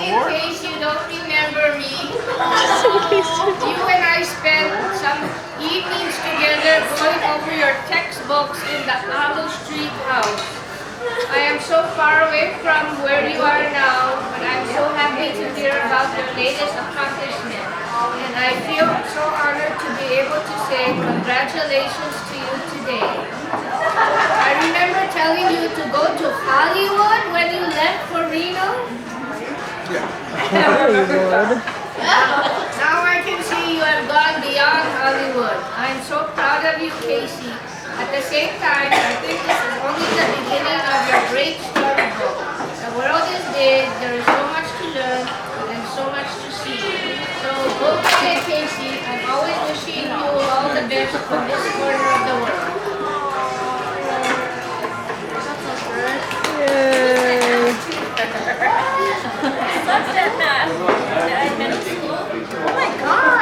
in case you don't remember me, you and I spent some evenings together going over your textbooks in the Apple Street house. I am so far away from where you are now, but I'm so happy to hear about your latest accomplishment. And I feel so honored to be able to say congratulations to you today. I remember telling you to go to Hollywood when you left for Reno. Hollywood. Now I can see you have gone beyond Hollywood. I'm so proud of you, Casey. At the same time, I think this is only the beginning of your great storybook. The world is big, there is so much to learn, and so much to see. So go get it, Casey. I'm always wishing you all the best for this